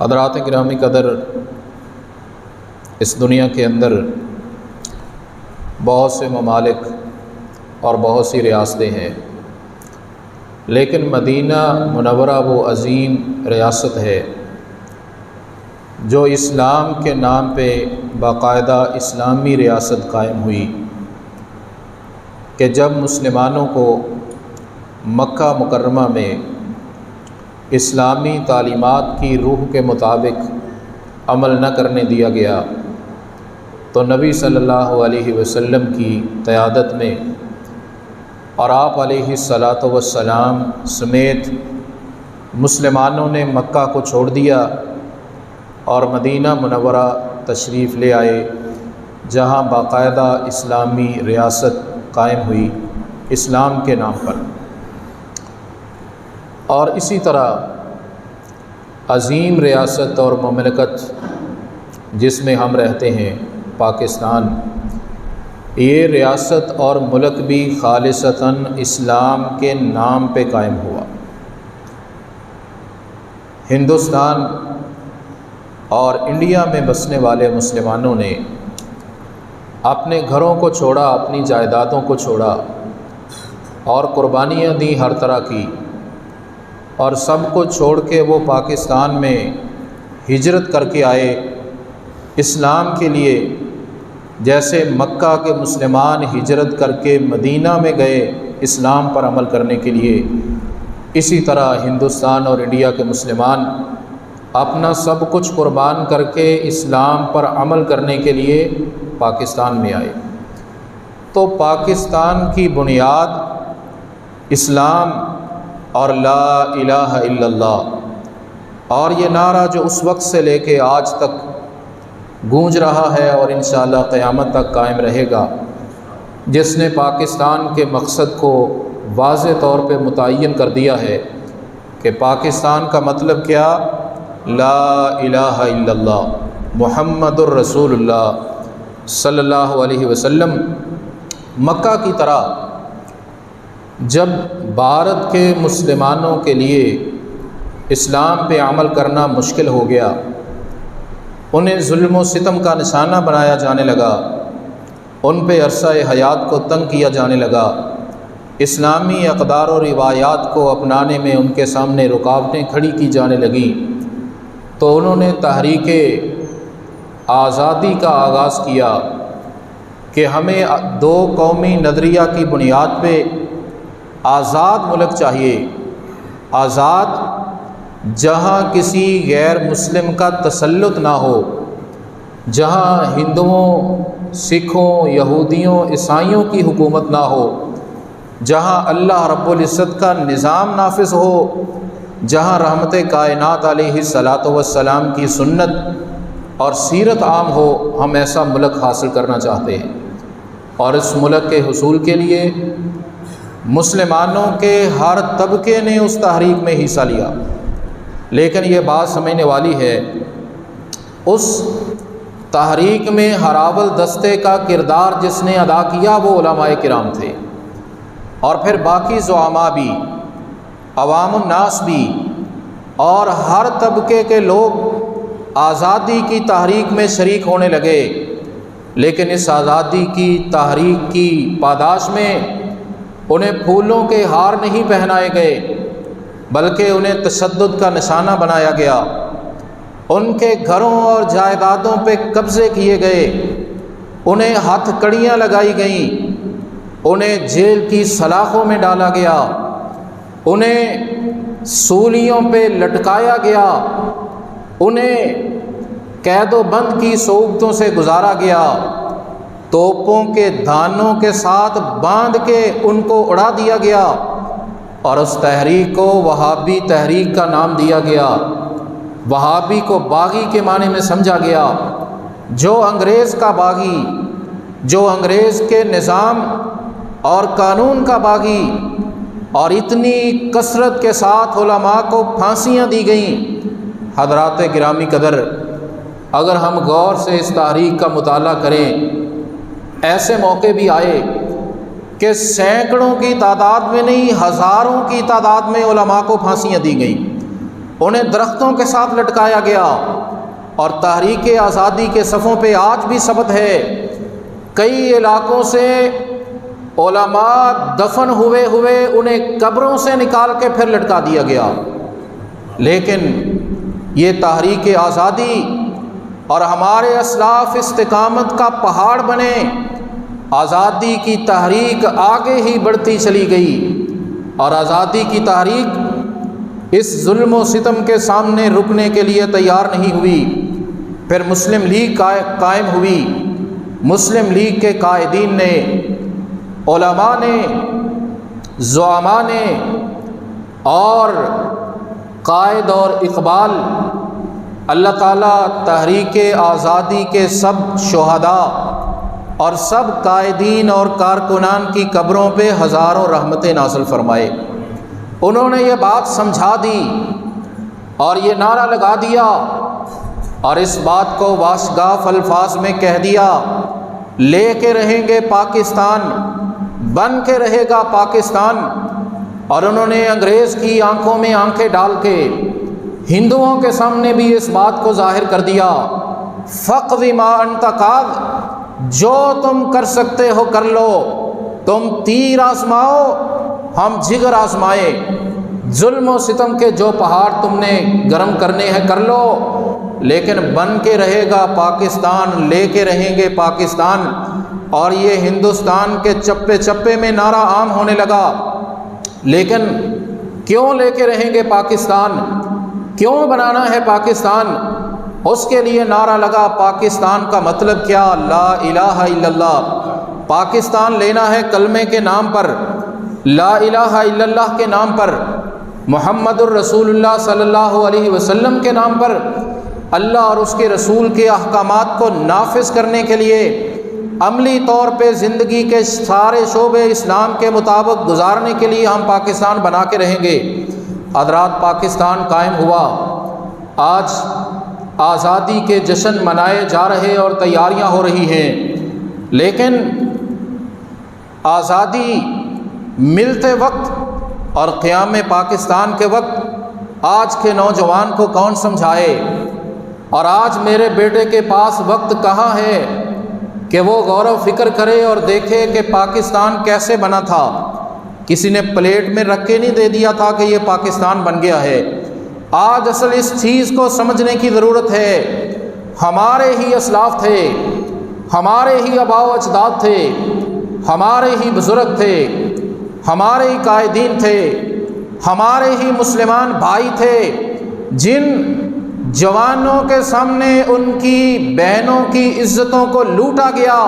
حضرات گرامی قدر، اس دنیا کے اندر بہت سے ممالک اور بہت سی ریاستیں ہیں، لیکن مدینہ منورہ وہ عظیم ریاست ہے جو اسلام کے نام پہ باقاعدہ اسلامی ریاست قائم ہوئی کہ جب مسلمانوں کو مکہ مکرمہ میں اسلامی تعلیمات کی روح کے مطابق عمل نہ کرنے دیا گیا تو نبی صلی اللہ علیہ وسلم کی قیادت میں اور آپ علیہ الصلاۃ والسلام سمیت مسلمانوں نے مکہ کو چھوڑ دیا اور مدینہ منورہ تشریف لے آئے، جہاں باقاعدہ اسلامی ریاست قائم ہوئی اسلام کے نام پر۔ اور اسی طرح عظیم ریاست اور مملکت جس میں ہم رہتے ہیں پاکستان، یہ ریاست اور ملک بھی خالصتاً اسلام کے نام پہ قائم ہوا۔ ہندوستان اور انڈیا میں بسنے والے مسلمانوں نے اپنے گھروں کو چھوڑا، اپنی جائیدادوں کو چھوڑا اور قربانیاں دی ہر طرح کی، اور سب کو چھوڑ کے وہ پاکستان میں ہجرت کر کے آئے اسلام کے لیے، جیسے مکہ کے مسلمان ہجرت کر کے مدینہ میں گئے اسلام پر عمل کرنے کے لیے، اسی طرح ہندوستان اور انڈیا کے مسلمان اپنا سب کچھ قربان کر کے اسلام پر عمل کرنے کے لیے پاکستان میں آئے۔ تو پاکستان کی بنیاد اسلام اور لا الہ الا اللہ، اور یہ نعرہ جو اس وقت سے لے کے آج تک گونج رہا ہے اور انشاءاللہ قیامت تک قائم رہے گا، جس نے پاکستان کے مقصد کو واضح طور پہ متعین کر دیا ہے کہ پاکستان کا مطلب کیا؟ لا الہ الا اللہ محمد الرسول اللہ صلی اللہ علیہ وسلم۔ مکہ کی طرح جب بھارت کے مسلمانوں کے لیے اسلام پہ عمل کرنا مشکل ہو گیا، انہیں ظلم و ستم کا نشانہ بنایا جانے لگا، ان پہ عرصہ حیات کو تنگ کیا جانے لگا، اسلامی اقدار و روایات کو اپنانے میں ان کے سامنے رکاوٹیں کھڑی کی جانے لگیں، تو انہوں نے تحریک آزادی کا آغاز کیا کہ ہمیں دو قومی نظریہ کی بنیاد پہ آزاد ملک چاہیے، آزاد جہاں کسی غیر مسلم کا تسلط نہ ہو، جہاں ہندوؤں، سکھوں، یہودیوں، عیسائیوں کی حکومت نہ ہو، جہاں اللہ رب العزت کا نظام نافذ ہو، جہاں رحمت کائنات علیہ الصلاۃ والسلام کی سنت اور سیرت عام ہو۔ ہم ایسا ملک حاصل کرنا چاہتے ہیں، اور اس ملک کے حصول کے لیے مسلمانوں کے ہر طبقے نے اس تحریک میں حصہ لیا۔ لیکن یہ بات سمجھنے والی ہے، اس تحریک میں ہر اول دستے کا کردار جس نے ادا کیا وہ علماء کرام تھے، اور پھر باقی زعماء بھی، عوام الناس بھی، اور ہر طبقے کے لوگ آزادی کی تحریک میں شریک ہونے لگے۔ لیکن اس آزادی کی تحریک کی پاداش میں انہیں پھولوں کے ہار نہیں پہنائے گئے، بلکہ انہیں تشدد کا نشانہ بنایا گیا، ان کے گھروں اور جائیدادوں پہ قبضے کیے گئے، انہیں ہتھ کڑیاں لگائی گئیں، انہیں جیل کی سلاخوں میں ڈالا گیا، انہیں سولیوں پہ لٹکایا گیا، انہیں قید و بند کی صعوبتوں سے گزارا گیا، توپوں کے دھانوں کے ساتھ باندھ کے ان کو اڑا دیا گیا، اور اس تحریک کو وہابی تحریک کا نام دیا گیا۔ وہابی کو باغی کے معنی میں سمجھا گیا، جو انگریز کا باغی، جو انگریز کے نظام اور قانون کا باغی، اور اتنی کثرت کے ساتھ علماء کو پھانسیاں دی گئیں۔ حضرات گرامی قدر، اگر ہم غور سے اس تحریک کا مطالعہ کریں، ایسے موقع بھی آئے کہ سینکڑوں کی تعداد میں نہیں، ہزاروں کی تعداد میں علماء کو پھانسیاں دی گئیں، انہیں درختوں کے ساتھ لٹکایا گیا، اور تحریک آزادی کے صفوں پہ آج بھی ثبت ہے، کئی علاقوں سے علماء دفن ہوئے انہیں قبروں سے نکال کے پھر لٹکا دیا گیا۔ لیکن یہ تحریک آزادی اور ہمارے اسلاف استقامت کا پہاڑ بنے، آزادی کی تحریک آگے ہی بڑھتی چلی گئی، اور آزادی کی تحریک اس ظلم و ستم کے سامنے رکنے کے لیے تیار نہیں ہوئی۔ پھر مسلم لیگ قائم ہوئی۔ مسلم لیگ کے قائدین نے، علماء نے، زعماء نے اور قائد اور اقبال، اللہ تعالیٰ تحریک آزادی کے سب شہداء اور سب قائدین اور کارکنان کی قبروں پہ ہزاروں رحمتیں نازل فرمائے۔ انہوں نے یہ بات سمجھا دی اور یہ نعرہ لگا دیا، اور اس بات کو واشگاف الفاظ میں کہہ دیا، لے کے رہیں گے پاکستان، بن کے رہے گا پاکستان۔ اور انہوں نے انگریز کی آنکھوں میں آنکھیں ڈال کے ہندوؤں کے سامنے بھی اس بات کو ظاہر کر دیا، فَقْضِ مَا أَنْتَ قَاضٍ، جو تم کر سکتے ہو کر لو، تم تیر آزماؤ، ہم جگر آزمائے، ظلم و ستم کے جو پہاڑ تم نے گرم کرنے ہیں کر لو، لیکن بن کے رہے گا پاکستان، لے کے رہیں گے پاکستان۔ اور یہ ہندوستان کے چپے چپے میں نعرہ عام ہونے لگا۔ لیکن کیوں لے کے رہیں گے پاکستان، کیوں بنانا ہے پاکستان؟ اس کے لیے نعرہ لگا، پاکستان کا مطلب کیا؟ لا الہ الا اللہ۔ پاکستان لینا ہے کلمے کے نام پر، لا الہ الا اللہ کے نام پر، محمد الرسول اللہ صلی اللہ علیہ وسلم کے نام پر، اللہ اور اس کے رسول کے احکامات کو نافذ کرنے کے لیے، عملی طور پہ زندگی کے سارے شعبے اسلام کے مطابق گزارنے کے لیے ہم پاکستان بنا کے رہیں گے۔ حضرات، پاکستان قائم ہوا، آج آزادی کے جشن منائے جا رہے اور تیاریاں ہو رہی ہیں، لیکن آزادی ملتے وقت اور قیام پاکستان کے وقت آج کے نوجوان کو کون سمجھائے؟ اور آج میرے بیٹے کے پاس وقت کہاں ہے کہ وہ غور و فکر کرے اور دیکھے کہ پاکستان کیسے بنا تھا؟ کسی نے پلیٹ میں رکھ کے نہیں دے دیا تھا کہ یہ پاکستان بن گیا ہے۔ آج اصل اس چیز کو سمجھنے کی ضرورت ہے، ہمارے ہی اسلاف تھے، ہمارے ہی آباء و اجداد تھے، ہمارے ہی بزرگ تھے، ہمارے ہی قائدین تھے، ہمارے ہی مسلمان بھائی تھے، جن جوانوں کے سامنے ان کی بہنوں کی عزتوں کو لوٹا گیا،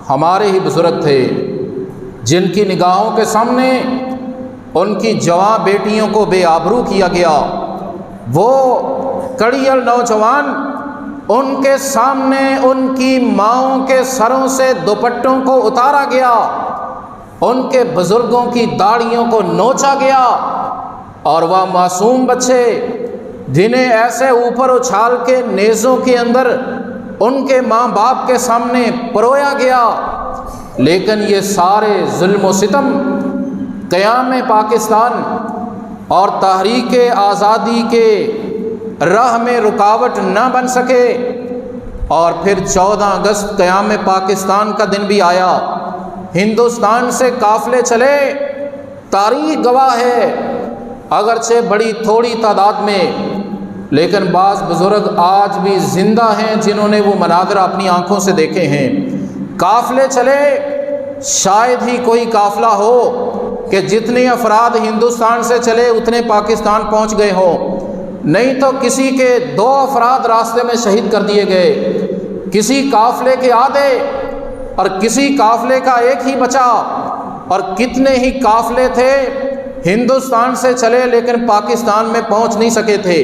ہمارے ہی بزرگ تھے، جن کی نگاہوں کے سامنے ان کی جوان بیٹیوں کو بے آبرو کیا گیا۔ وہ کڑیل نوجوان، ان کے سامنے ان کی ماؤں کے سروں سے دوپٹوں کو اتارا گیا، ان کے بزرگوں کی داڑھیوں کو نوچا گیا، اور وہ معصوم بچے جنہیں ایسے اوپر اچھال کے نیزوں کے اندر ان کے ماں باپ کے سامنے پرویا گیا۔ لیکن یہ سارے ظلم و ستم قیام پاکستان اور تحریک آزادی کے راہ میں رکاوٹ نہ بن سکے، اور پھر 14 اگست قیام پاکستان کا دن بھی آیا، ہندوستان سے قافلے چلے، تاریخ گواہ ہے، اگرچہ بڑی تھوڑی تعداد میں، لیکن بعض بزرگ آج بھی زندہ ہیں جنہوں نے وہ مناظر اپنی آنکھوں سے دیکھے ہیں۔ قافلے چلے، شاید ہی کوئی قافلہ ہو کہ جتنے افراد ہندوستان سے چلے اتنے پاکستان پہنچ گئے ہوں، نہیں تو کسی کے 2 افراد راستے میں شہید کر دیے گئے، کسی قافلے کے آدھے اور کسی قافلے کا ایک ہی بچا، اور کتنے ہی قافلے تھے ہندوستان سے چلے لیکن پاکستان میں پہنچ نہیں سکے تھے۔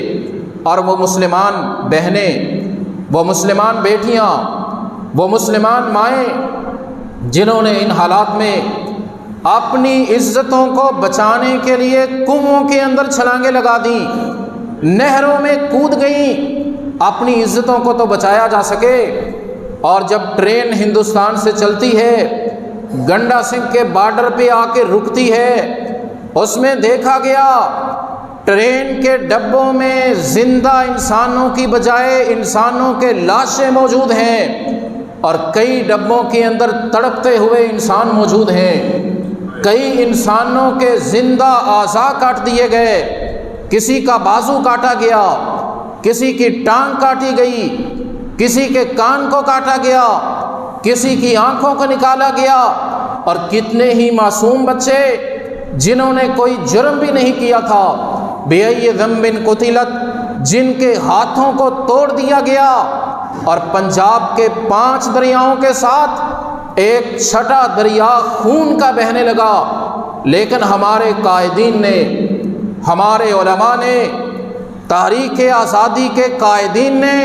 اور وہ مسلمان بہنیں، وہ مسلمان بیٹیاں، وہ مسلمان مائیں جنہوں نے ان حالات میں اپنی عزتوں کو بچانے کے لیے کنوؤں کے اندر چھلانگیں لگا دیں، نہروں میں کود گئیں، اپنی عزتوں کو تو بچایا جا سکے۔ اور جب ٹرین ہندوستان سے چلتی ہے، گنڈا سنگھ کے بارڈر پہ آ کے رکتی ہے، اس میں دیکھا گیا ٹرین کے ڈبوں میں زندہ انسانوں کی بجائے انسانوں کے لاشیں موجود ہیں، اور کئی ڈبوں کے اندر تڑپتے ہوئے انسان موجود ہیں۔ کئی انسانوں کے زندہ اعضاء کاٹ دیے گئے، کسی کا بازو کاٹا گیا، کسی کی ٹانگ کاٹی گئی، کسی کے کان کو کاٹا گیا، کسی کی آنکھوں کو نکالا گیا، اور کتنے ہی معصوم بچے جنہوں نے کوئی جرم بھی نہیں کیا تھا، بِأَيِّ ذَنبٍ قُتِلَتْ، جن کے ہاتھوں کو توڑ دیا گیا، اور پنجاب کے 5 دریاؤں کے ساتھ ایک چھٹا دریا خون کا بہنے لگا۔ لیکن ہمارے قائدین نے، ہمارے علماء نے، تحریک آزادی کے قائدین نے،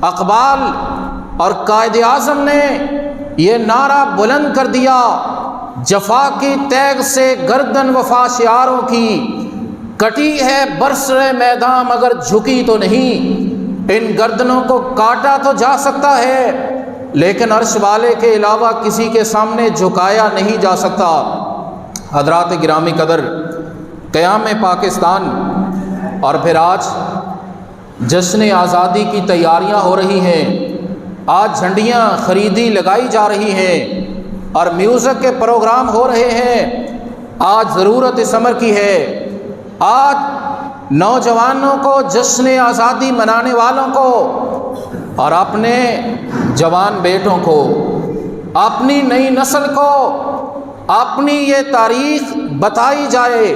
اقبال اور قائد اعظم نے یہ نعرہ بلند کر دیا، جفا کی تیغ سے گردن وفا شعاروں کی، کٹی ہے برسر میدان مگر جھکی تو نہیں۔ ان گردنوں کو کاٹا تو جا سکتا ہے، لیکن عرش والے کے علاوہ کسی کے سامنے جھکایا نہیں جا سکتا۔ حضرات گرامی قدر، قیام پاکستان اور پھر آج جشن آزادی کی تیاریاں ہو رہی ہیں، آج جھنڈیاں خریدی لگائی جا رہی ہیں، اور میوزک کے پروگرام ہو رہے ہیں۔ آج ضرورت اس امر کی ہے، آج نوجوانوں کو، جشن آزادی منانے والوں کو اور اپنے جوان بیٹوں کو، اپنی نئی نسل کو اپنی یہ تاریخ بتائی جائے،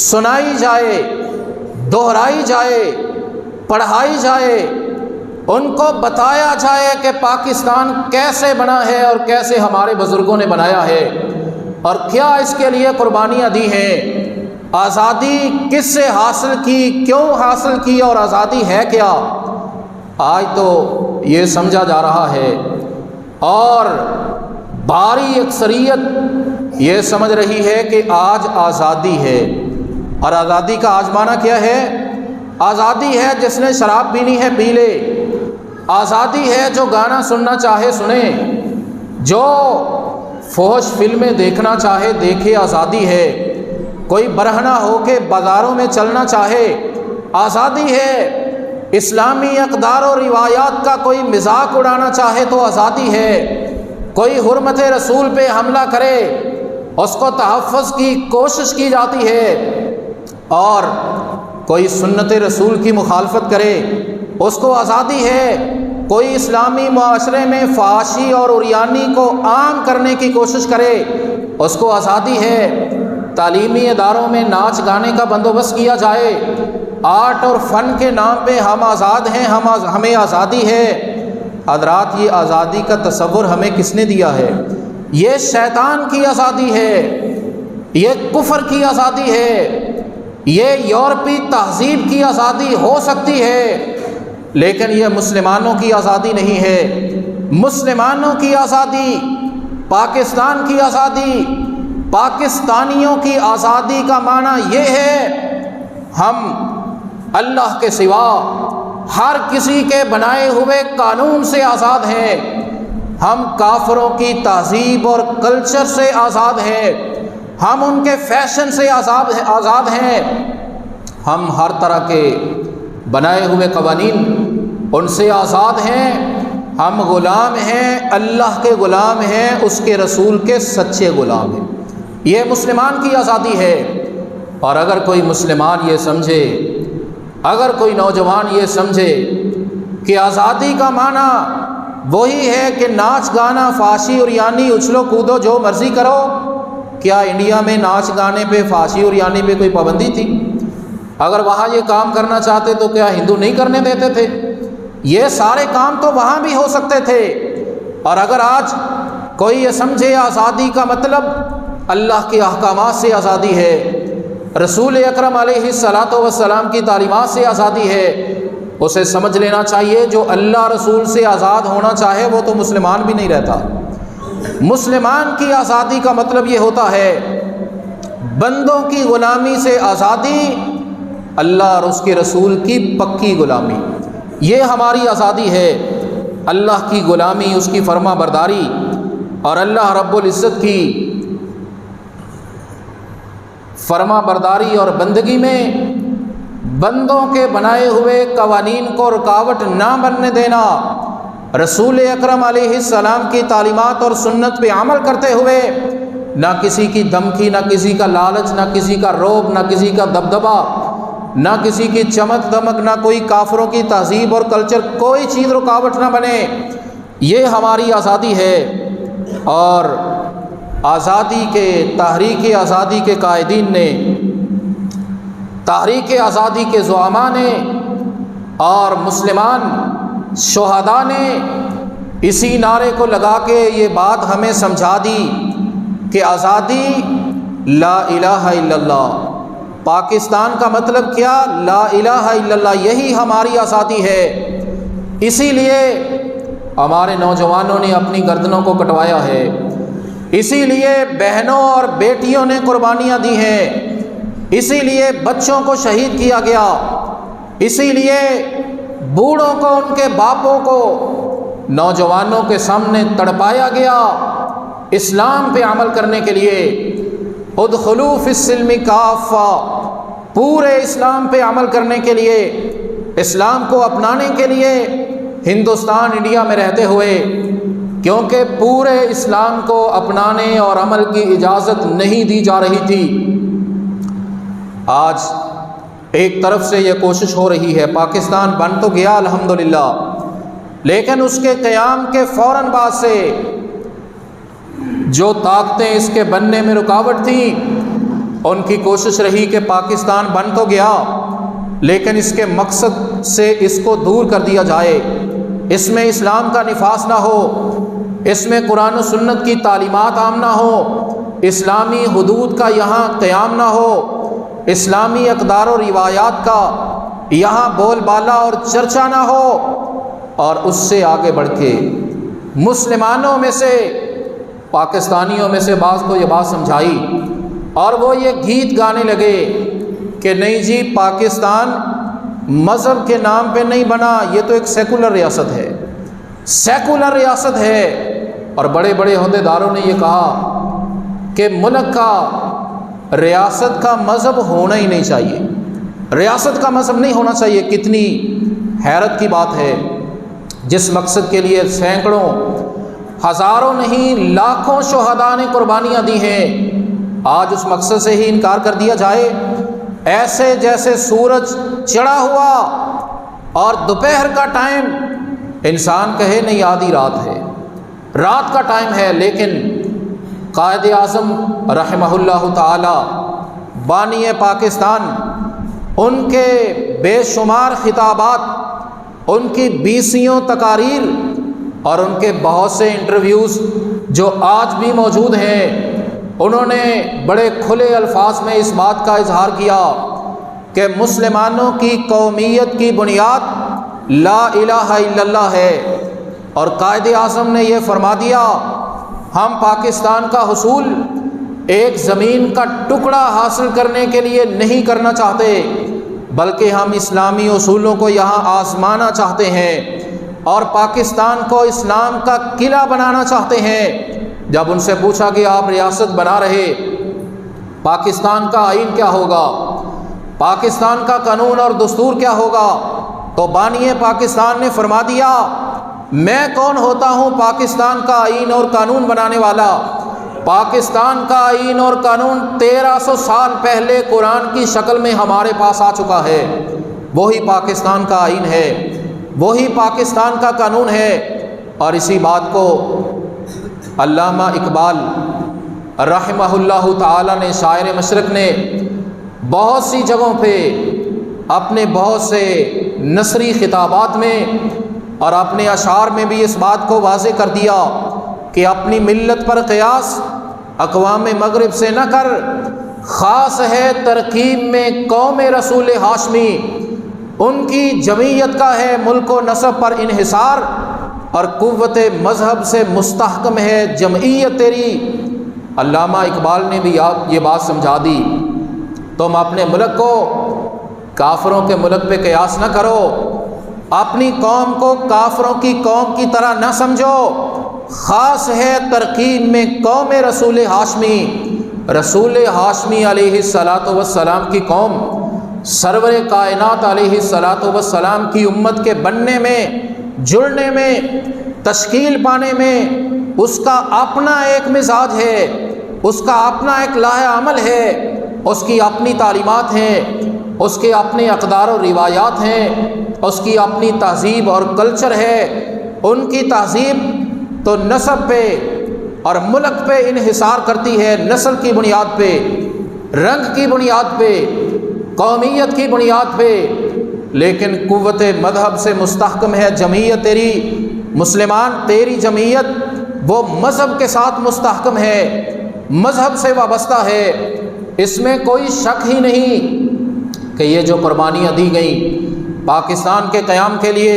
سنائی جائے، دہرائی جائے، پڑھائی جائے، ان کو بتایا جائے کہ پاکستان کیسے بنا ہے اور کیسے ہمارے بزرگوں نے بنایا ہے، اور کیا اس کے لیے قربانیاں دی ہیں، آزادی کس سے حاصل کی، کیوں حاصل کی، اور آزادی ہے کیا۔ آج تو یہ سمجھا جا رہا ہے، اور بھاری اکثریت یہ سمجھ رہی ہے کہ آج آزادی ہے، اور آزادی کا آج معنی کیا ہے؟ آزادی ہے جس نے شراب پینی ہے پی لے، آزادی ہے جو گانا سننا چاہے سنے، جو فحش فلمیں دیکھنا چاہے دیکھے، آزادی ہے، کوئی برہنہ ہو کے بازاروں میں چلنا چاہے، آزادی ہے، اسلامی اقدار و روایات کا کوئی مذاق اڑانا چاہے تو آزادی ہے، کوئی حرمت رسول پہ حملہ کرے اس کو تحفظ کی کوشش کی جاتی ہے، اور کوئی سنت رسول کی مخالفت کرے اس کو آزادی ہے، کوئی اسلامی معاشرے میں فحاشی اور عریانی کو عام کرنے کی کوشش کرے اس کو آزادی ہے، تعلیمی اداروں میں ناچ گانے کا بندوبست کیا جائے، آرٹ اور فن کے نام پہ ہم آزاد ہیں، ہمیں آزادی ہے۔ حضرات، یہ آزادی کا تصور ہمیں کس نے دیا ہے؟ یہ شیطان کی آزادی ہے، یہ کفر کی آزادی ہے، یہ یورپی تہذیب کی آزادی ہو سکتی ہے، لیکن یہ مسلمانوں کی آزادی نہیں ہے۔ مسلمانوں کی آزادی، پاکستان کی آزادی، پاکستانیوں کی آزادی کا معنی یہ ہے ہم اللہ کے سوا ہر کسی کے بنائے ہوئے قانون سے آزاد ہیں، ہم کافروں کی تہذیب اور کلچر سے آزاد ہیں، ہم ان کے فیشن سے آزاد ہیں، ہم ہر طرح کے بنائے ہوئے قوانین ان سے آزاد ہیں، ہم غلام ہیں، اللہ کے غلام ہیں، اس کے رسول کے سچے غلام ہیں۔ یہ مسلمان کی آزادی ہے۔ اور اگر کوئی مسلمان یہ سمجھے، اگر کوئی نوجوان یہ سمجھے کہ آزادی کا معنی وہی ہے کہ ناچ گانا، فحاشی عریانی، اچھلو کودو، جو مرضی کرو، کیا انڈیا میں ناچ گانے پہ، فحاشی عریانی پہ کوئی پابندی تھی؟ اگر وہاں یہ کام کرنا چاہتے تو کیا ہندو نہیں کرنے دیتے تھے؟ یہ سارے کام تو وہاں بھی ہو سکتے تھے۔ اور اگر آج کوئی یہ سمجھے آزادی کا مطلب اللہ کے احکامات سے آزادی ہے، رسول اکرم علیہ الصلاۃ والسلام کی تعلیمات سے آزادی ہے، اسے سمجھ لینا چاہیے جو اللہ رسول سے آزاد ہونا چاہے وہ تو مسلمان بھی نہیں رہتا۔ مسلمان کی آزادی کا مطلب یہ ہوتا ہے بندوں کی غلامی سے آزادی، اللہ اور اس کے رسول کی پکی غلامی، یہ ہماری آزادی ہے۔ اللہ کی غلامی، اس کی فرما برداری، اور اللہ رب العزت کی فرما برداری اور بندگی میں بندوں کے بنائے ہوئے قوانین کو رکاوٹ نہ بننے دینا، رسول اکرم علیہ السلام کی تعلیمات اور سنت پہ عمل کرتے ہوئے نہ کسی کی دھمکی، نہ کسی کا لالچ، نہ کسی کا رعب، نہ کسی کا دبدبا، نہ کسی کی چمک دمک، نہ کوئی کافروں کی تہذیب اور کلچر، کوئی چیز رکاوٹ نہ بنے۔ یہ ہماری آزادی ہے، اور آزادی کے تحریک آزادی کے قائدین نے، تحریک آزادی کے زعماء نے اور مسلمان شہداء نے اسی نعرے کو لگا کے یہ بات ہمیں سمجھا دی کہ آزادی لا الہ الا اللہ، پاکستان کا مطلب کیا؟ لا الہ الا اللہ، یہی ہماری آزادی ہے۔ اسی لیے ہمارے نوجوانوں نے اپنی گردنوں کو کٹوایا ہے، اسی لیے بہنوں اور بیٹیوں نے قربانیاں دی ہیں، اسی لیے بچوں کو شہید کیا گیا، اسی لیے بوڑھوں کو، ان کے باپوں کو نوجوانوں کے سامنے تڑپایا گیا اسلام پہ عمل کرنے کے لیے۔ ادخلوا فی السلم کافہ، پورے اسلام پہ عمل کرنے کے لیے، اسلام کو اپنانے کے لیے ہندوستان، انڈیا میں رہتے ہوئے، کیونکہ پورے اسلام کو اپنانے اور عمل کی اجازت نہیں دی جا رہی تھی۔ آج ایک طرف سے یہ کوشش ہو رہی ہے، پاکستان بن تو گیا الحمدللہ، لیکن اس کے قیام کے فوراً بعد سے جو طاقتیں اس کے بننے میں رکاوٹ تھیں، ان کی کوشش رہی کہ پاکستان بن تو گیا لیکن اس کے مقصد سے اس کو دور کر دیا جائے، اس میں اسلام کا نفاذ نہ ہو، اس میں قرآن و سنت کی تعلیمات عام نہ ہو، اسلامی حدود کا یہاں قیام نہ ہو، اسلامی اقدار و روایات کا یہاں بول بالا اور چرچا نہ ہو۔ اور اس سے آگے بڑھ کے مسلمانوں میں سے، پاکستانیوں میں سے بعض کو یہ بات سمجھائی، اور وہ یہ گیت گانے لگے کہ نہیں جی، پاکستان مذہب کے نام پہ نہیں بنا، یہ تو ایک سیکولر ریاست ہے، سیکولر ریاست ہے۔ اور بڑے بڑے عہدیداروں نے یہ کہا کہ ملک کا، ریاست کا مذہب ہونا ہی نہیں چاہیے، ریاست کا مذہب نہیں ہونا چاہیے۔ کتنی حیرت کی بات ہے، جس مقصد کے لیے سینکڑوں، ہزاروں نہیں لاکھوں شہداء نے قربانیاں دی ہیں، آج اس مقصد سے ہی انکار کر دیا جائے۔ ایسے جیسے سورج چڑھا ہوا اور دوپہر کا ٹائم، انسان کہے نہیں آدھی رات ہے، رات کا ٹائم ہے، لیکن قائد اعظم رحمہ اللہ تعالی، بانی پاکستان، ان کے بے شمار خطابات، ان کی 20 تقاریر اور ان کے بہت سے انٹرویوز جو آج بھی موجود ہیں، انہوں نے بڑے کھلے الفاظ میں اس بات کا اظہار کیا کہ مسلمانوں کی قومیت کی بنیاد لا الہ الا اللہ ہے، اور قائد اعظم نے یہ فرما دیا، ہم پاکستان کا حصول ایک زمین کا ٹکڑا حاصل کرنے کے لیے نہیں کرنا چاہتے، بلکہ ہم اسلامی اصولوں کو یہاں آزمانا چاہتے ہیں اور پاکستان کو اسلام کا قلعہ بنانا چاہتے ہیں۔ جب ان سے پوچھا کہ آپ ریاست بنا رہے، پاکستان کا آئین کیا ہوگا، پاکستان کا قانون اور دستور کیا ہوگا، تو بانی پاکستان نے فرما دیا، میں کون ہوتا ہوں پاکستان کا آئین اور قانون بنانے والا؟ پاکستان کا آئین اور قانون 1300 سال پہلے قرآن کی شکل میں ہمارے پاس آ چکا ہے، وہی پاکستان کا آئین ہے، وہی پاکستان کا قانون ہے۔ اور اسی بات کو علامہ اقبال رحمہ اللہ تعالی نے، شاعر مشرق نے، بہت سی جگہوں پہ اپنے بہت سے نثری خطابات میں اور اپنے اشعار میں بھی اس بات کو واضح کر دیا کہ اپنی ملت پر قیاس اقوام مغرب سے نہ کر، خاص ہے ترکیب میں قوم رسول ہاشمی، ان کی جمعیت کا ہے ملک و نسب پر انحصار، اور قوت مذہب سے مستحکم ہے جمعیت تیری۔ علامہ اقبال نے بھی یہ بات سمجھا دی، تم اپنے ملک کو کافروں کے ملک پہ قیاس نہ کرو، اپنی قوم کو کافروں کی قوم کی طرح نہ سمجھو، خاص ہے ترکیب میں قوم رسول ہاشمی، رسول ہاشمی علیہ الصلاۃ والسلام کی قوم سرور کائنات علیہ الصلاۃ والسلام کی امت کے بننے میں، جڑنے میں، تشکیل پانے میں اس کا اپنا ایک مزاج ہے، اس کا اپنا ایک لاہ عمل ہے، اس کی اپنی تعلیمات ہیں، اس کے اپنے اقدار و روایات ہیں، اس کی اپنی تہذیب اور کلچر ہے۔ ان کی تہذیب تو نسب پہ اور ملک پہ انحصار کرتی ہے، نسل کی بنیاد پہ، رنگ کی بنیاد پہ، قومیت کی بنیاد پہ، لیکن قوت مذہب سے مستحکم ہے جمعیت تیری، مسلمان تیری جمعیت وہ مذہب کے ساتھ مستحکم ہے، مذہب سے وابستہ ہے۔ اس میں کوئی شک ہی نہیں کہ یہ جو قربانیاں دی گئیں پاکستان کے قیام کے لیے،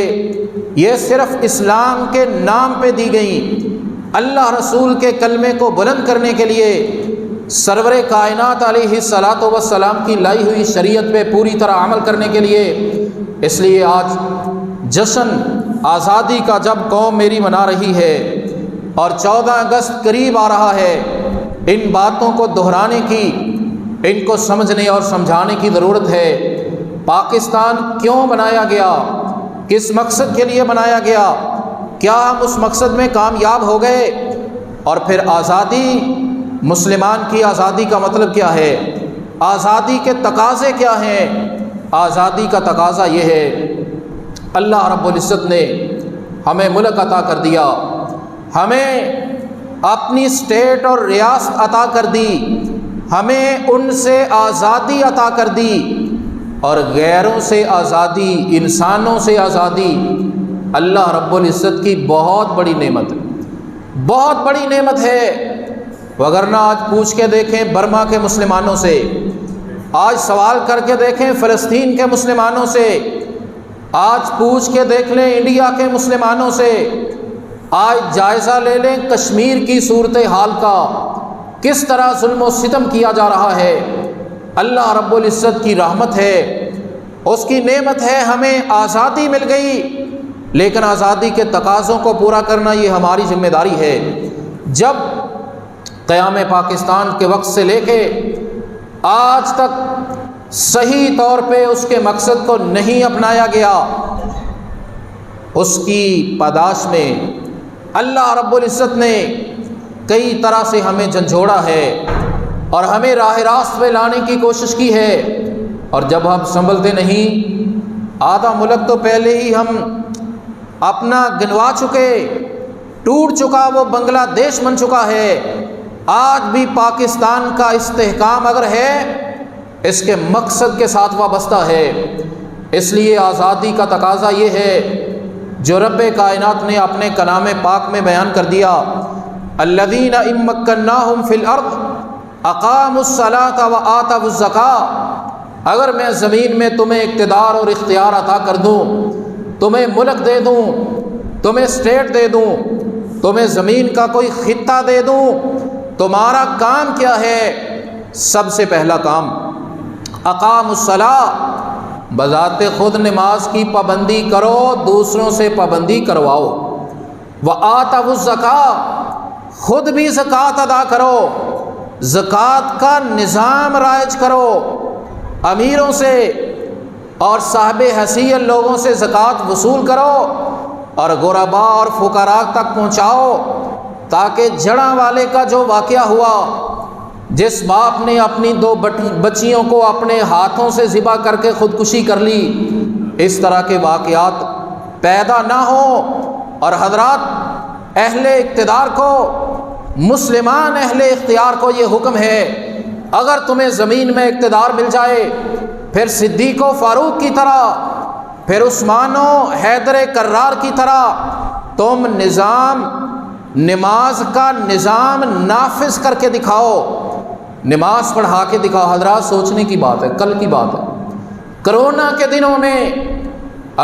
یہ صرف اسلام کے نام پہ دی گئیں، اللہ رسول کے کلمے کو بلند کرنے کے لیے، سرور کائنات علیہ الصلاۃ والسلام کی لائی ہوئی شریعت پہ پوری طرح عمل کرنے کے لیے۔ اس لیے آج جشن آزادی کا جب قوم میری منا رہی ہے اور 14 اگست قریب آ رہا ہے، ان باتوں کو دہرانے کی، ان کو سمجھنے اور سمجھانے کی ضرورت ہے۔ پاکستان کیوں بنایا گیا؟ کس مقصد کے لیے بنایا گیا؟ کیا ہم اس مقصد میں کامیاب ہو گئے؟ اور پھر آزادی، مسلمان کی آزادی کا مطلب کیا ہے؟ آزادی کے تقاضے کیا ہیں؟ آزادی کا تقاضا یہ ہے، اللہ رب العزت نے ہمیں ملک عطا کر دیا، ہمیں اپنی اسٹیٹ اور ریاست عطا کر دی، ہمیں ان سے آزادی عطا کر دی، اور غیروں سے آزادی، انسانوں سے آزادی اللہ رب العزت کی بہت بڑی نعمت ہے، بہت بڑی نعمت ہے۔ وگرنہ آج پوچھ کے دیکھیں برما کے مسلمانوں سے، آج سوال کر کے دیکھیں فلسطین کے مسلمانوں سے، آج پوچھ کے دیکھ لیں انڈیا کے مسلمانوں سے، آج جائزہ لے لیں کشمیر کی صورتحال کا، کس طرح ظلم و ستم کیا جا رہا ہے۔ اللہ رب العزت کی رحمت ہے، اس کی نعمت ہے، ہمیں آزادی مل گئی، لیکن آزادی کے تقاضوں کو پورا کرنا یہ ہماری ذمہ داری ہے۔ جب قیام پاکستان کے وقت سے لے کے آج تک صحیح طور پہ اس کے مقصد کو نہیں اپنایا گیا، اس کی پاداش میں اللہ رب العزت نے کئی طرح سے ہمیں جھنجھوڑا ہے اور ہمیں راہ راست پہ لانے کی کوشش کی ہے، اور جب ہم سنبھلتے نہیں، آدھا ملک تو پہلے ہی ہم اپنا گنوا چکے، ٹوٹ چکا، وہ بنگلہ دیش بن چکا ہے۔ آج بھی پاکستان کا استحکام اگر ہے، اس کے مقصد کے ساتھ وابستہ ہے۔ اس لیے آزادی کا تقاضا یہ ہے جو رب کائنات نے اپنے کلام پاک میں بیان کر دیا، الذین ان مکناہم فی الارض اقاموا الصلاۃ وآتوا الزکاۃ، اگر میں زمین میں تمہیں اقتدار اور اختیار عطا کر دوں، تمہیں ملک دے دوں، تمہیں اسٹیٹ دے دوں، تمہیں زمین کا کوئی خطہ دے دوں، تمہارا کام کیا ہے؟ سب سے پہلا کام اقاموا الصلاۃ، بذات خود نماز کی پابندی کرو، دوسروں سے پابندی کرواؤ، وآتوا الزکاۃ، خود بھی زکوٰۃ ادا کرو، زکوٰۃ کا نظام رائج کرو، امیروں سے اور صاحب حیثیت لوگوں سے زکوٰۃ وصول کرو اور غرباء اور فقراء تک پہنچاؤ، تاکہ جڑاں والے کا جو واقعہ ہوا، جس باپ نے اپنی 2 بچیوں کو اپنے ہاتھوں سے ذبح کر کے خودکشی کر لی، اس طرح کے واقعات پیدا نہ ہوں۔ اور حضرات، اہل اقتدار کو، مسلمان اہل اختیار کو یہ حکم ہے، اگر تمہیں زمین میں اقتدار مل جائے، پھر صدیق و فاروق کی طرح، پھر عثمان و حیدر کرار کی طرح تم نماز کا نظام نافذ کر کے دکھاؤ، نماز پڑھا کے دکھاؤ۔ حضرات، سوچنے کی بات ہے، کل کی بات ہے، کرونا کے دنوں میں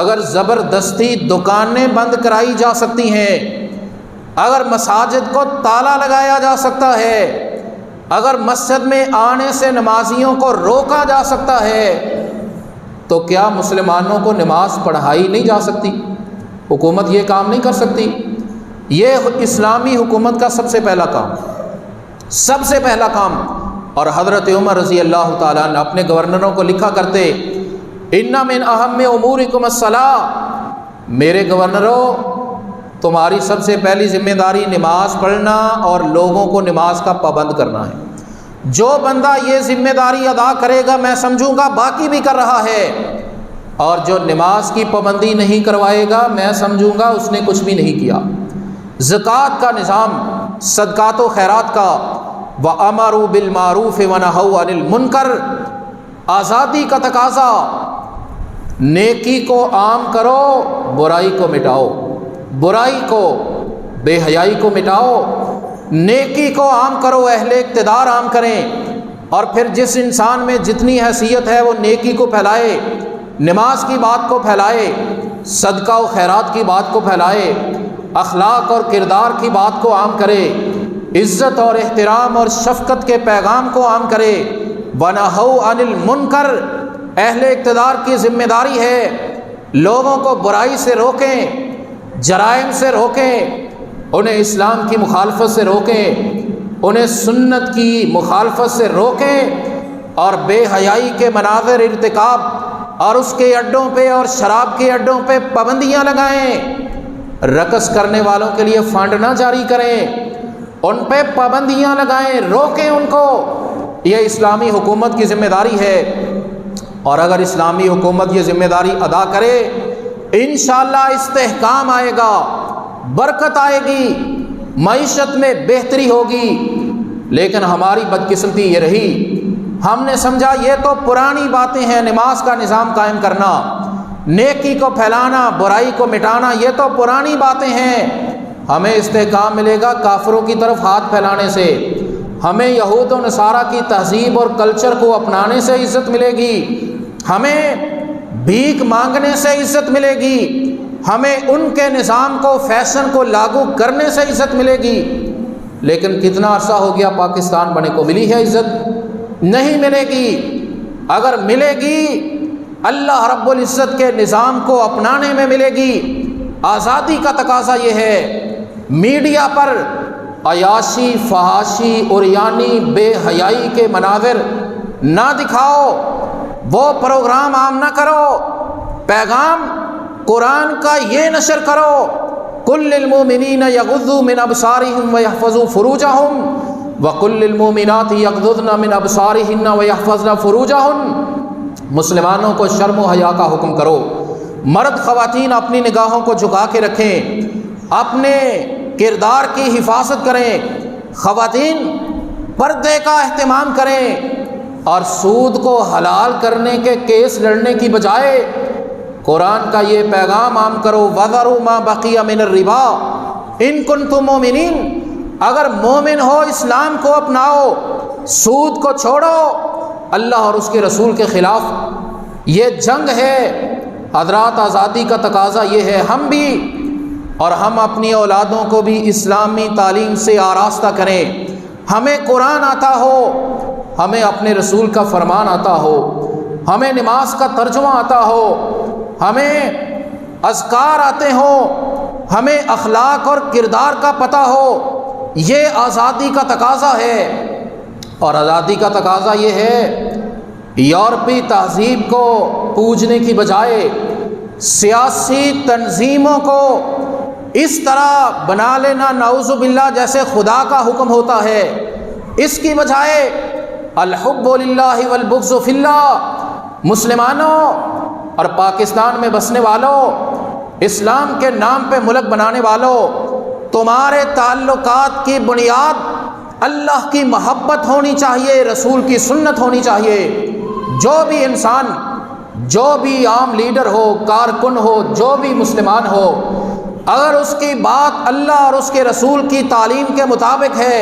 اگر زبردستی دکانیں بند کرائی جا سکتی ہیں، اگر مساجد کو تالا لگایا جا سکتا ہے، اگر مسجد میں آنے سے نمازیوں کو روکا جا سکتا ہے، تو کیا مسلمانوں کو نماز پڑھائی نہیں جا سکتی؟ حکومت یہ کام نہیں کر سکتی؟ یہ اسلامی حکومت کا سب سے پہلا کام اور حضرت عمر رضی اللہ تعالیٰ عنہ اپنے گورنروں کو لکھا کرتے، ان من اہم امورکم الصلاۃ، میرے گورنروں تمہاری سب سے پہلی ذمہ داری نماز پڑھنا اور لوگوں کو نماز کا پابند کرنا ہے۔ جو بندہ یہ ذمہ داری ادا کرے گا میں سمجھوں گا باقی بھی کر رہا ہے، اور جو نماز کی پابندی نہیں کروائے گا میں سمجھوں گا اس نے کچھ بھی نہیں کیا۔ زکوٰۃ کا نظام، صدقات و خیرات کا، وَأَمَرُوا بِالْمَعْرُوفِ وَنَهَوْا عَنِ الْمُنْكَرِ، آزادی کا تقاضا، نیکی کو عام کرو، برائی کو مٹاؤ، برائی کو، بے حیائی کو مٹاؤ، نیکی کو عام کرو، اہل اقتدار عام کریں، اور پھر جس انسان میں جتنی حیثیت ہے وہ نیکی کو پھیلائے، نماز کی بات کو پھیلائے، صدقہ و خیرات کی بات کو پھیلائے، اخلاق اور کردار کی بات کو عام کرے، عزت اور احترام اور شفقت کے پیغام کو عام کرے۔ وَنَهَوْا عَنِ الْمُنْكَرِ، اہل اقتدار کی ذمہ داری ہے لوگوں کو برائی سے روکیں، جرائم سے روکیں، انہیں اسلام کی مخالفت سے روکیں، انہیں سنت کی مخالفت سے روکیں، اور بے حیائی کے مناظر ارتکاب اور اس کے اڈوں پہ اور شراب کے اڈوں پہ پابندیاں لگائیں، رقص کرنے والوں کے لیے فنڈ نہ جاری کریں، ان پہ پابندیاں لگائیں، روکیں ان کو۔ یہ اسلامی حکومت کی ذمہ داری ہے، اور اگر اسلامی حکومت یہ ذمہ داری ادا کرے انشاءاللہ استحکام آئے گا، برکت آئے گی، معیشت میں بہتری ہوگی۔ لیکن ہماری بدقسمتی یہ رہی، ہم نے سمجھا یہ تو پرانی باتیں ہیں، نماز کا نظام قائم کرنا، نیکی کو پھیلانا، برائی کو مٹانا، یہ تو پرانی باتیں ہیں۔ ہمیں استحکام ملے گا کافروں کی طرف ہاتھ پھیلانے سے، ہمیں یہود و نصارہ کی تہذیب اور کلچر کو اپنانے سے عزت ملے گی، ہمیں بھیک مانگنے سے عزت ملے گی، ہمیں ان کے نظام کو، فیشن کو لاگو کرنے سے عزت ملے گی۔ لیکن کتنا عرصہ ہو گیا پاکستان بنے کو، ملی ہے عزت؟ نہیں ملے گی۔ اگر ملے گی اللہ رب العزت کے نظام کو اپنانے میں ملے گی۔ آزادی کا تقاضا یہ ہے، میڈیا پر عیاشی، فحاشی، عریانی، بے حیائی کے مناظر نہ دکھاؤ، وہ پروگرام عام نہ کرو، پیغام قرآن کا یہ نشر کرو، قُل لِّلْمُؤْمِنِينَ يَغُضُّوا مِنْ أَبْصَارِهِمْ وَيَحْفَظُوا فُرُوجَهُمْ وَقُل لِّلْمُؤْمِنَاتِ يَغْضُضْنَ مِنْ أَبْصَارِهِنَّ وَيَحْفَظْنَ فُرُوجَهُنَّ، مسلمانوں کو شرم و حیا کا حکم کرو، مرد خواتین اپنی نگاہوں کو جھکا کے رکھیں، اپنے کردار کی حفاظت کریں، خواتین پردے کا اہتمام کریں، اور سود کو حلال کرنے کے کیس لڑنے کی بجائے قرآن کا یہ پیغام عام کرو، وَذَرُوا مَا بَقِيَ مِنَ الرِّبَا إِن كُنتُم مُؤْمِنِينَ، اگر مومن ہو اسلام کو اپناؤ، سود کو چھوڑو۔ اللہ اور اس کے رسول کے خلاف یہ جنگ ہے۔ حضرات، آزادی کا تقاضا یہ ہے ہم بھی اور ہم اپنی اولادوں کو بھی اسلامی تعلیم سے آراستہ کریں، ہمیں قرآن آتا ہو، ہمیں اپنے رسول کا فرمان آتا ہو، ہمیں نماز کا ترجمہ آتا ہو، ہمیں اذکار آتے ہوں، ہمیں اخلاق اور کردار کا پتہ ہو۔ یہ آزادی کا تقاضا ہے۔ اور آزادی کا تقاضا یہ ہے، یورپی تہذیب کو پوجنے کی بجائے سیاسی تنظیموں کو اس طرح بنا لینا، نعوذ باللہ، جیسے خدا کا حکم ہوتا ہے، اس کی بجائے الحب للہ والبغض فی اللہ۔ مسلمانوں اور پاکستان میں بسنے والوں، اسلام کے نام پہ ملک بنانے والوں، تمہارے تعلقات کی بنیاد اللہ کی محبت ہونی چاہیے، رسول کی سنت ہونی چاہیے۔ جو بھی انسان، جو بھی عام لیڈر ہو، کارکن ہو، جو بھی مسلمان ہو، اگر اس کی بات اللہ اور اس کے رسول کی تعلیم کے مطابق ہے،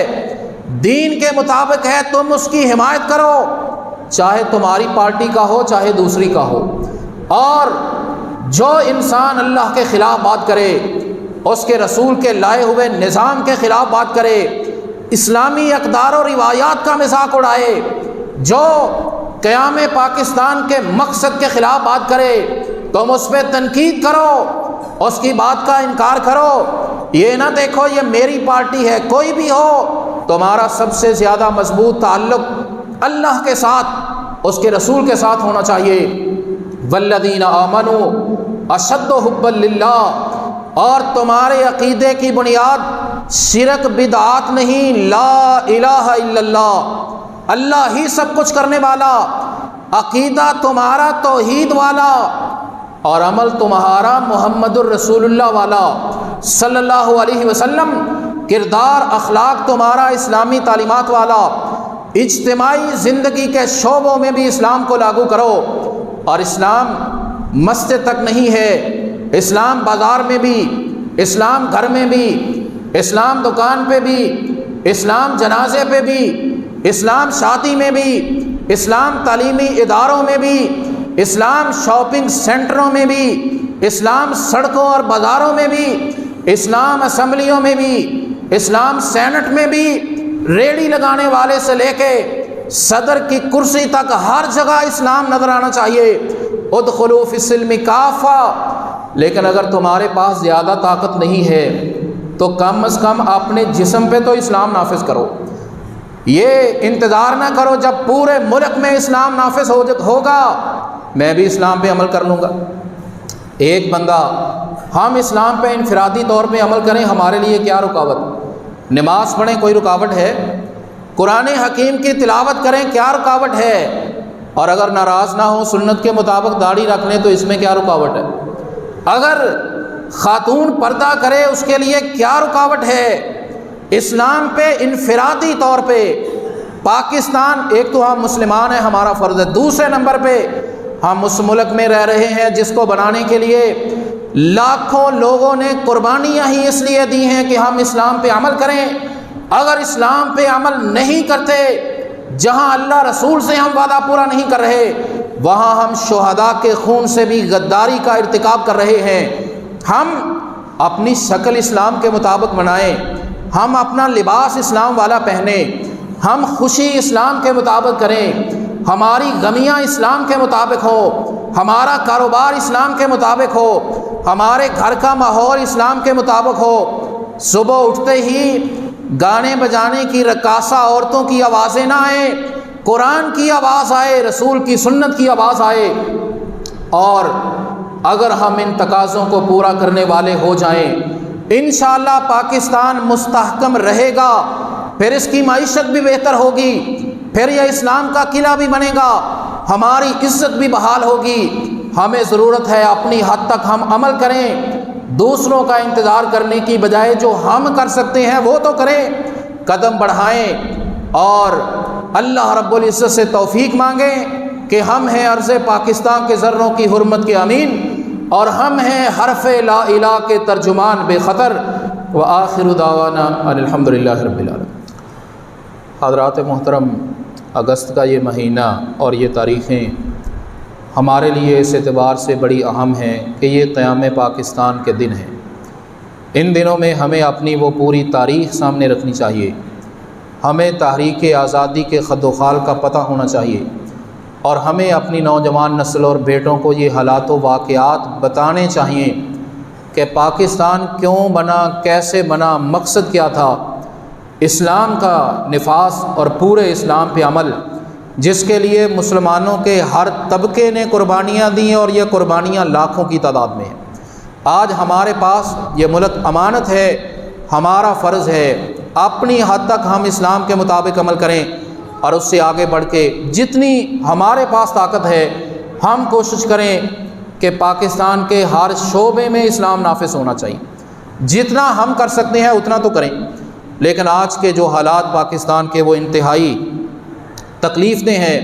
دین کے مطابق ہے، تم اس کی حمایت کرو، چاہے تمہاری پارٹی کا ہو چاہے دوسری کا ہو۔ اور جو انسان اللہ کے خلاف بات کرے، اس کے رسول کے لائے ہوئے نظام کے خلاف بات کرے، اسلامی اقدار و روایات کا مذاق اڑائے، جو قیام پاکستان کے مقصد کے خلاف بات کرے، تم اس پہ تنقید کرو، اس کی بات کا انکار کرو۔ یہ نہ دیکھو یہ میری پارٹی ہے، کوئی بھی ہو، تمہارا سب سے زیادہ مضبوط تعلق اللہ کے ساتھ، اس کے رسول کے ساتھ ہونا چاہیے۔ والذین آمنوا اشد حبا للہ، اور تمہارے عقیدے کی بنیاد شرک بدعات نہیں، لا الہ الا اللہ، اللہ ہی سب کچھ کرنے والا، عقیدہ تمہارا توحید والا اور عمل تمہارا محمد الرسول اللہ والا صلی اللہ علیہ وسلم، کردار اخلاق تمہارا اسلامی تعلیمات والا، اجتماعی زندگی کے شعبوں میں بھی اسلام کو لاگو کرو۔ اور اسلام مسجد تک نہیں ہے، اسلام بازار میں بھی، اسلام گھر میں بھی، اسلام دکان پہ بھی، اسلام جنازے پہ بھی، اسلام شادی میں بھی، اسلام تعلیمی اداروں میں بھی، اسلام شاپنگ سینٹروں میں بھی، اسلام سڑکوں اور بازاروں میں بھی، اسلام اسمبلیوں میں بھی، اسلام سینٹ میں بھی، ریڑھی لگانے والے سے لے کے صدر کی کرسی تک ہر جگہ اسلام نظر آنا چاہیے۔ ادخلوا فی السلم کافہ۔ لیکن اگر تمہارے پاس زیادہ طاقت نہیں ہے تو کم از کم اپنے جسم پہ تو اسلام نافذ کرو۔ یہ انتظار نہ کرو جب پورے ملک میں اسلام نافذ ہوگا میں بھی اسلام پہ عمل کر لوں گا۔ ایک بندہ ہم اسلام پہ انفرادی طور پہ عمل کریں، ہمارے لیے کیا رکاوٹ؟ نماز پڑھیں، کوئی رکاوٹ ہے؟ قرآن حکیم کی تلاوت کریں، کیا رکاوٹ ہے؟ اور اگر ناراض نہ ہو سنت کے مطابق داڑھی رکھ لیں تو اس میں کیا رکاوٹ ہے؟ اگر خاتون پردہ کرے اس کے لیے کیا رکاوٹ ہے؟ اسلام پہ انفرادی طور پہ پاکستان، ایک تو ہم مسلمان ہیں، ہمارا فرض ہے، دوسرے نمبر پہ ہم اس ملک میں رہ رہے ہیں جس کو بنانے کے لیے لاکھوں لوگوں نے قربانیاں ہی اس لیے دی ہیں کہ ہم اسلام پہ عمل کریں۔ اگر اسلام پہ عمل نہیں کرتے، جہاں اللہ رسول سے ہم وعدہ پورا نہیں کر رہے، وہاں ہم شہداء کے خون سے بھی غداری کا ارتکاب کر رہے ہیں۔ ہم اپنی شکل اسلام کے مطابق بنائیں، ہم اپنا لباس اسلام والا پہنیں، ہم خوشی اسلام کے مطابق کریں، ہماری غمیاں اسلام کے مطابق ہو، ہمارا کاروبار اسلام کے مطابق ہو، ہمارے گھر کا ماحول اسلام کے مطابق ہو۔ صبح اٹھتے ہی گانے بجانے کی رقاصہ عورتوں کی آوازیں نہ آئیں، قرآن کی آواز آئے، رسول کی سنت کی آواز آئے۔ اور اگر ہم ان تقاضوں کو پورا کرنے والے ہو جائیں، انشاءاللہ پاکستان مستحکم رہے گا، پھر اس کی معیشت بھی بہتر ہوگی، پھر یہ اسلام کا قلعہ بھی بنے گا، ہماری عزت بھی بحال ہوگی۔ ہمیں ضرورت ہے اپنی حد تک ہم عمل کریں، دوسروں کا انتظار کرنے کی بجائے جو ہم کر سکتے ہیں وہ تو کریں، قدم بڑھائیں اور اللہ رب العزت سے توفیق مانگیں کہ ہم ہیں عرض پاکستان کے ذروں کی حرمت کے امین، اور ہم ہیں حرف لا الہ کے ترجمان بے خطر۔ وآخر دعوانا ان الحمد للہ رب العالمین۔ حضرات محترم، اگست کا یہ مہینہ اور یہ تاریخیں ہمارے لیے اس اعتبار سے بڑی اہم ہیں کہ یہ قیام پاکستان کے دن ہیں۔ ان دنوں میں ہمیں اپنی وہ پوری تاریخ سامنے رکھنی چاہیے، ہمیں تحریک آزادی کے خد و خال کا پتہ ہونا چاہیے، اور ہمیں اپنی نوجوان نسل اور بیٹوں کو یہ حالات و واقعات بتانے چاہیے کہ پاکستان کیوں بنا، کیسے بنا، مقصد کیا تھا، اسلام کا نفاذ اور پورے اسلام پہ عمل، جس کے لیے مسلمانوں کے ہر طبقے نے قربانیاں دی اور یہ قربانیاں لاکھوں کی تعداد میں ہیں۔ آج ہمارے پاس یہ ملک امانت ہے، ہمارا فرض ہے اپنی حد تک ہم اسلام کے مطابق عمل کریں، اور اس سے آگے بڑھ کے جتنی ہمارے پاس طاقت ہے ہم کوشش کریں کہ پاکستان کے ہر شعبے میں اسلام نافذ ہونا چاہیے۔ جتنا ہم کر سکتے ہیں اتنا تو کریں، لیکن آج کے جو حالات پاکستان کے وہ انتہائی تکلیف دہ ہیں،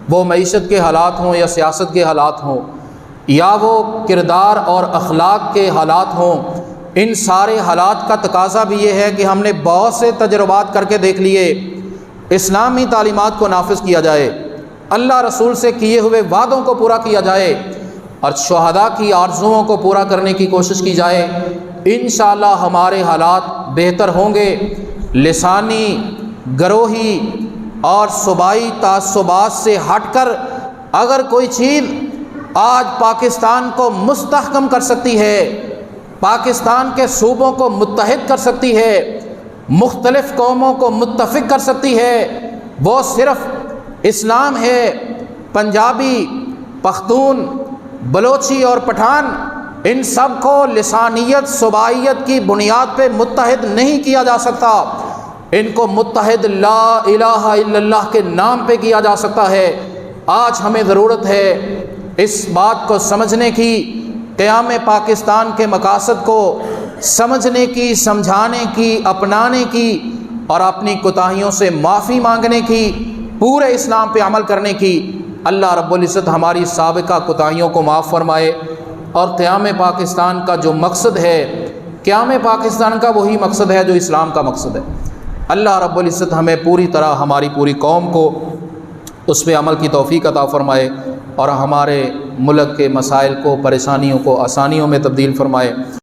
وہ معیشت کے حالات ہوں یا سیاست کے حالات ہوں یا وہ کردار اور اخلاق کے حالات ہوں، ان سارے حالات کا تقاضا بھی یہ ہے کہ ہم نے بہت سے تجربات کر کے دیکھ لیے، اسلامی تعلیمات کو نافذ کیا جائے، اللہ رسول سے کیے ہوئے وعدوں کو پورا کیا جائے، اور شہداء کی آرزوؤں کو پورا کرنے کی کوشش کی جائے۔ انشاءاللہ ہمارے حالات بہتر ہوں گے۔ لسانی، گروہی اور صوبائی تعصبات سے ہٹ کر اگر کوئی چیز آج پاکستان کو مستحکم کر سکتی ہے، پاکستان کے صوبوں کو متحد کر سکتی ہے، مختلف قوموں کو متفق کر سکتی ہے، وہ صرف اسلام ہے پنجابی، پختون، بلوچی اور پٹھان، ان سب کو لسانیت صوبائیت کی بنیاد پہ متحد نہیں کیا جا سکتا، ان کو متحد لا الہ الا اللہ کے نام پہ کیا جا سکتا ہے۔ آج ہمیں ضرورت ہے اس بات کو سمجھنے کی، قیام پاکستان کے مقاصد کو سمجھنے کی، سمجھانے کی، اپنانے کی اور اپنی کوتاہیوں سے معافی مانگنے کی، پورے اسلام پہ عمل کرنے کی۔ اللہ رب العزت ہماری سابقہ کوتاہیوں کو معاف فرمائے، اور قیام پاکستان کا جو مقصد ہے، قیام پاکستان کا وہی مقصد ہے جو اسلام کا مقصد ہے۔ اللہ رب العزت ہمیں پوری طرح، ہماری پوری قوم کو اس پہ عمل کی توفیق عطا فرمائے، اور ہمارے ملک کے مسائل کو، پریشانیوں کو آسانیوں میں تبدیل فرمائے۔